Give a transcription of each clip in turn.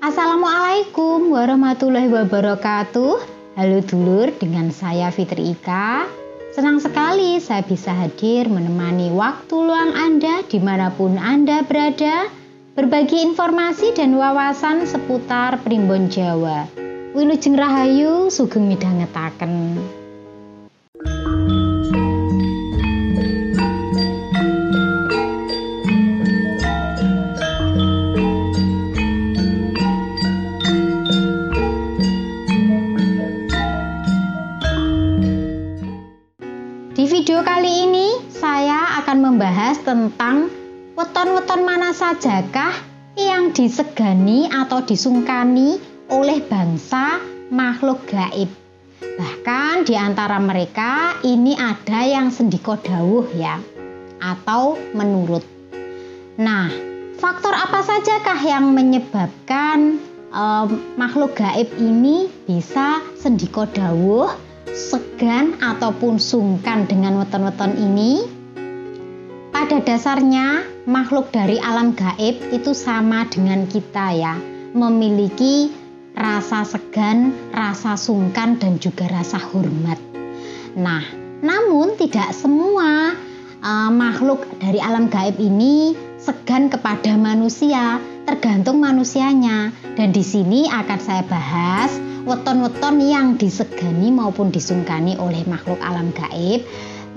Assalamualaikum warahmatullahi wabarakatuh. Halo dulur, dengan saya Fitri Ika. Senang sekali saya bisa hadir menemani waktu luang Anda dimanapun Anda berada, berbagi informasi dan wawasan seputar Primbon Jawa. Wilujeng Rahayu, sugeng midhangetaken. Di video kali ini saya akan membahas tentang weton-weton mana sajakah yang disegani atau disungkani oleh bangsa makhluk gaib. Bahkan di antara mereka ini ada yang sendika dawuh ya, atau menurut. Nah, faktor apa sajakah yang menyebabkan makhluk gaib ini bisa sendika dawuh, segan ataupun sungkan dengan weton-weton ini? Pada dasarnya makhluk dari alam gaib itu sama dengan kita ya, memiliki rasa segan, rasa sungkan dan juga rasa hormat. Nah, namun tidak semua makhluk dari alam gaib ini segan kepada manusia, tergantung manusianya. Dan di sini akan saya bahas weton-weton yang disegani maupun disungkani oleh makhluk alam gaib,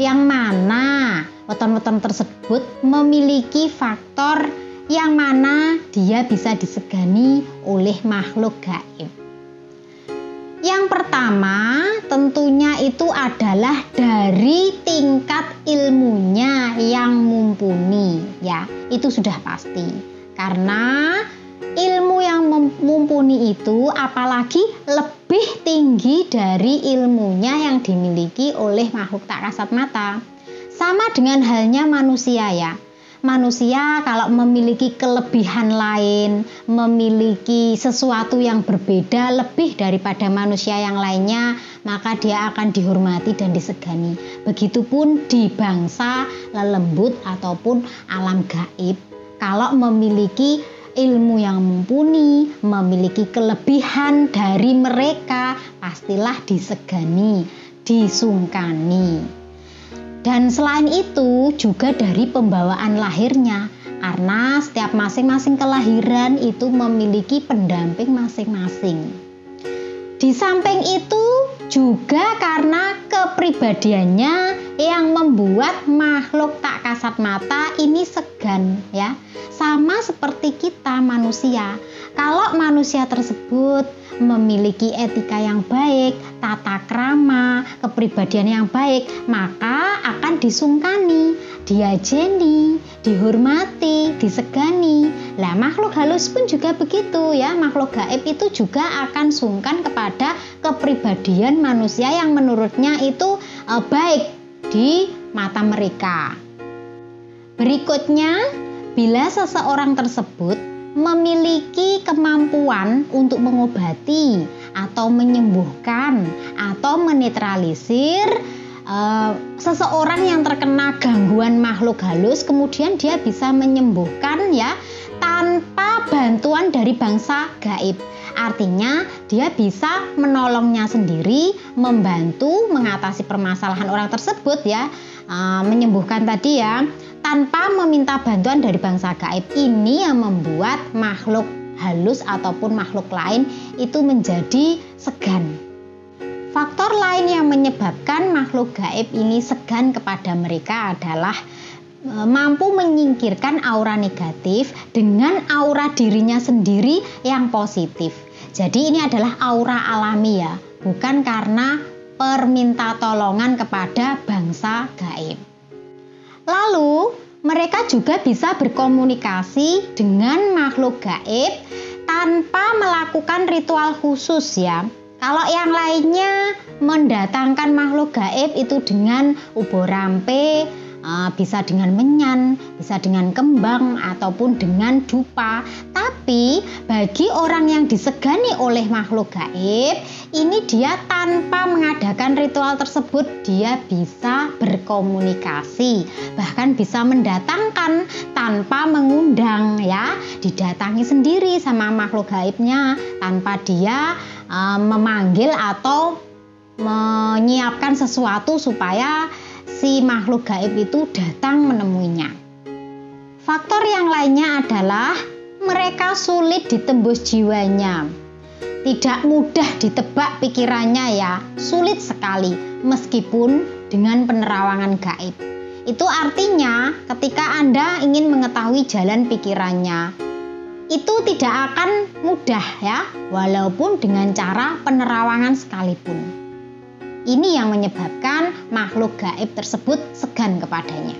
yang mana weton-weton tersebut memiliki faktor yang mana dia bisa disegani oleh makhluk gaib. Yang pertama tentunya itu adalah dari tingkat ilmunya yang mumpuni ya, itu sudah pasti. Karena ilmu yang mumpuni itu apalagi lebih tinggi dari ilmunya yang dimiliki oleh makhluk tak kasat mata. Sama dengan halnya manusia ya. Manusia kalau memiliki kelebihan lain, memiliki sesuatu yang berbeda lebih daripada manusia yang lainnya, maka dia akan dihormati dan disegani. Begitupun di bangsa lelembut ataupun alam gaib. Kalau memiliki ilmu yang mumpuni, memiliki kelebihan dari mereka, pastilah disegani, disungkani. Dan selain itu juga dari pembawaan lahirnya, karena setiap masing-masing kelahiran itu memiliki pendamping masing-masing. Di samping itu juga karena kepribadiannya yang membuat makhluk tak kasat mata ini segan ya. Sama seperti kita manusia. Kalau manusia tersebut memiliki etika yang baik, tata krama, kepribadian yang baik, maka akan disungkani, diajeni, dihormati, disegani. Lah makhluk halus pun juga begitu ya. Makhluk gaib itu juga akan sungkan kepada kepribadian manusia yang menurutnya itu baik di mata mereka. Berikutnya, bila seseorang tersebut memiliki kemampuan untuk mengobati atau menyembuhkan atau menetralisir seseorang yang terkena gangguan makhluk halus, kemudian dia bisa menyembuhkan ya tanpa bantuan dari bangsa gaib. Artinya dia bisa menolongnya sendiri, membantu mengatasi permasalahan orang tersebut ya, menyembuhkan tadi ya, tanpa meminta bantuan dari bangsa gaib. Ini yang membuat makhluk halus ataupun makhluk lain itu menjadi segan. Faktor lain yang menyebabkan makhluk gaib ini segan kepada mereka adalah mampu menyingkirkan aura negatif dengan aura dirinya sendiri yang positif. Jadi ini adalah aura alami ya, bukan karena perminta tolongan kepada bangsa gaib. Lalu mereka juga bisa berkomunikasi dengan makhluk gaib tanpa melakukan ritual khusus ya. Kalau yang lainnya mendatangkan makhluk gaib itu dengan ubo rampe, bisa dengan menyan, bisa dengan kembang, ataupun dengan dupa. Tapi bagi orang yang disegani oleh makhluk gaib, ini dia tanpa mengadakan ritual tersebut, dia bisa berkomunikasi, bahkan bisa mendatangkan tanpa mengundang ya, didatangi sendiri sama makhluk gaibnya tanpa dia memanggil atau menyiapkan sesuatu supaya si makhluk gaib itu datang menemuinya. Faktor yang lainnya adalah mereka sulit ditembus jiwanya. Tidak mudah ditebak pikirannya ya, sulit sekali meskipun dengan penerawangan gaib. Itu artinya ketika Anda ingin mengetahui jalan pikirannya, itu tidak akan mudah ya, walaupun dengan cara penerawangan sekalipun. Ini yang menyebabkan makhluk gaib tersebut segan kepadanya.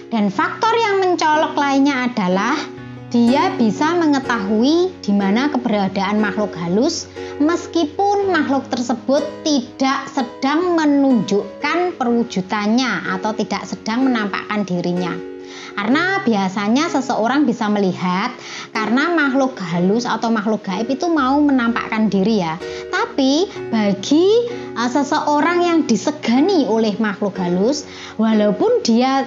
Dan faktor yang mencolok lainnya adalah dia bisa mengetahui di mana keberadaan makhluk halus meskipun makhluk tersebut tidak sedang menunjukkan perwujudannya atau tidak sedang menampakkan dirinya. Karena biasanya seseorang bisa melihat karena makhluk halus atau makhluk gaib itu mau menampakkan diri ya. Tapi bagi seseorang yang disegani oleh makhluk halus, walaupun dia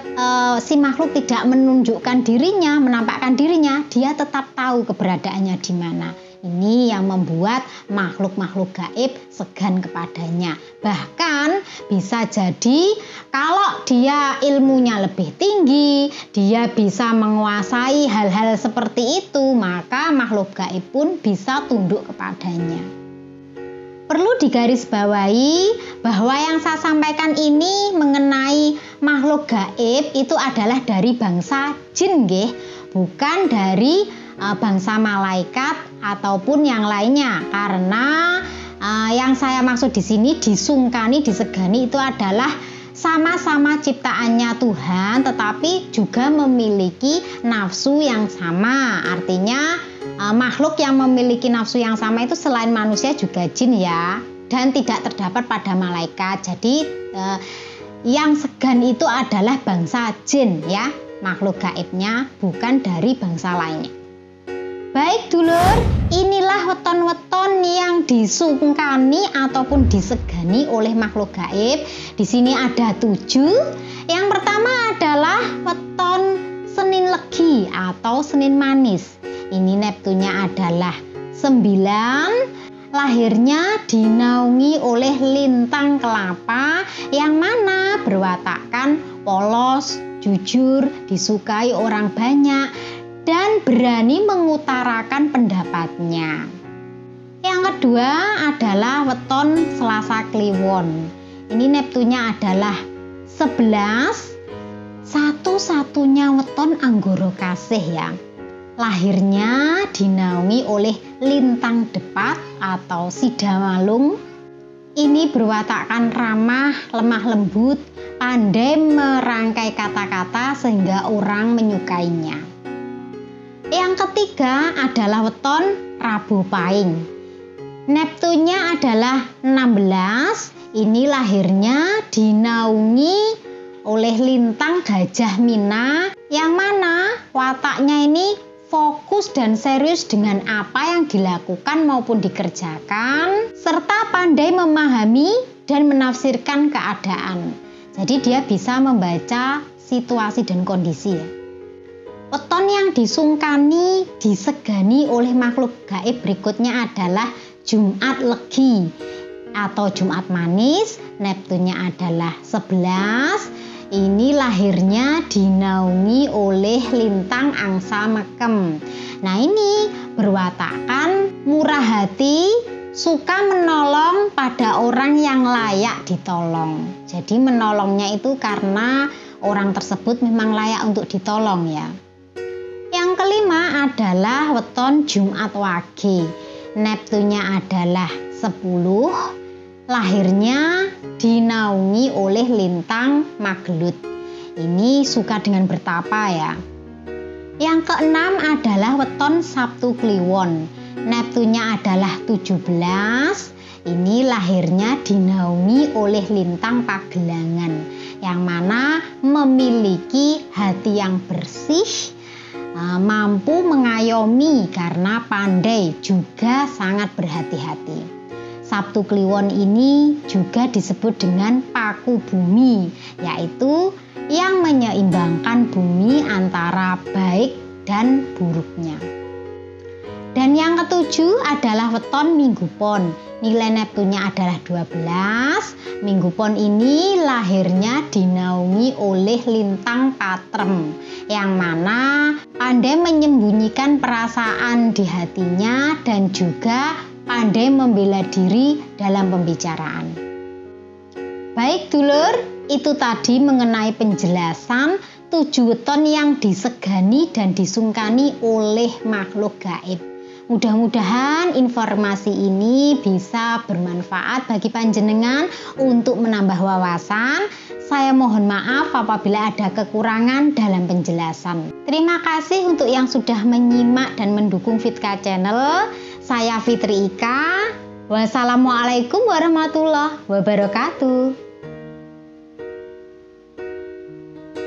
si makhluk tidak menunjukkan dirinya, menampakkan dirinya, dia tetap tahu keberadaannya di mana. Ini yang membuat makhluk-makhluk gaib segan kepadanya. Bahkan bisa jadi kalau dia ilmunya lebih tinggi, dia bisa menguasai hal-hal seperti itu, maka makhluk gaib pun bisa tunduk kepadanya. Perlu digarisbawahi bahwa yang saya sampaikan ini mengenai makhluk gaib itu adalah dari bangsa jin, nggih, bukan dari bangsa malaikat ataupun yang lainnya. Karena yang saya maksud di sini disungkani, disegani itu adalah sama-sama ciptaannya Tuhan, tetapi juga memiliki nafsu yang sama. Artinya makhluk yang memiliki nafsu yang sama itu selain manusia juga jin ya, dan tidak terdapat pada malaikat. Jadi yang segan itu adalah bangsa jin ya, makhluk gaibnya, bukan dari bangsa lainnya. Baik dulur, inilah weton-weton yang disungkani ataupun disegani oleh makhluk gaib. Di sini ada 7. Yang pertama adalah weton Senin Legi atau Senin Manis. Ini neptunya adalah 9. Lahirnya dinaungi oleh lintang kelapa yang mana berwatakkan polos, jujur, disukai orang banyak, dan berani mengutarakan pendapatnya. Yang kedua adalah weton Selasa Kliwon. Ini neptunya adalah 11, satu-satunya weton Anggoro Kasih ya. Lahirnya dinaungi oleh lintang depat atau Sidamalung. Ini berwatakkan ramah, lemah lembut, pandai merangkai kata-kata sehingga orang menyukainya. Yang ketiga adalah weton Rabu Pahing. Neptunya adalah 16. Ini lahirnya dinaungi oleh lintang Gajah Mina yang mana wataknya ini fokus dan serius dengan apa yang dilakukan maupun dikerjakan, serta pandai memahami dan menafsirkan keadaan. Jadi dia bisa membaca situasi dan kondisi ya. Weton yang disungkani, disegani oleh makhluk gaib berikutnya adalah Jumat Legi atau Jumat Manis. Neptunya adalah 11. Ini lahirnya dinaungi oleh lintang Angsa Mekem. Nah ini berwatakkan murah hati, suka menolong pada orang yang layak ditolong. Jadi menolongnya itu karena orang tersebut memang layak untuk ditolong ya. Yang kelima adalah weton Jumat Wage. Neptunya adalah 10. Lahirnya dinaungi oleh lintang Magelut. Ini suka dengan bertapa ya. Yang keenam adalah weton Sabtu Kliwon. Neptunya adalah 17. ini lahirnya dinaungi oleh lintang Pagelangan, yang mana memiliki hati yang bersih, mampu mengayomi karena pandai juga sangat berhati-hati. Sabtu Kliwon ini juga disebut dengan paku bumi, yaitu yang menyeimbangkan bumi antara baik dan buruknya. Dan yang ketujuh adalah weton Minggu Pon. Nilai Neptunnya adalah 12. Minggu Pon ini lahirnya dinaungi oleh lintang Patrem, yang mana pandai menyembunyikan perasaan di hatinya dan juga pandai membela diri dalam pembicaraan. Baik dulur, itu tadi mengenai penjelasan 7 weton yang disegani dan disungkani oleh makhluk gaib. Mudah-mudahan informasi ini bisa bermanfaat bagi panjenengan untuk menambah wawasan. Saya mohon maaf apabila ada kekurangan dalam penjelasan. Terima kasih untuk yang sudah menyimak dan mendukung Fitka Channel. Saya Fitri Ika. Wassalamualaikum warahmatullahi wabarakatuh.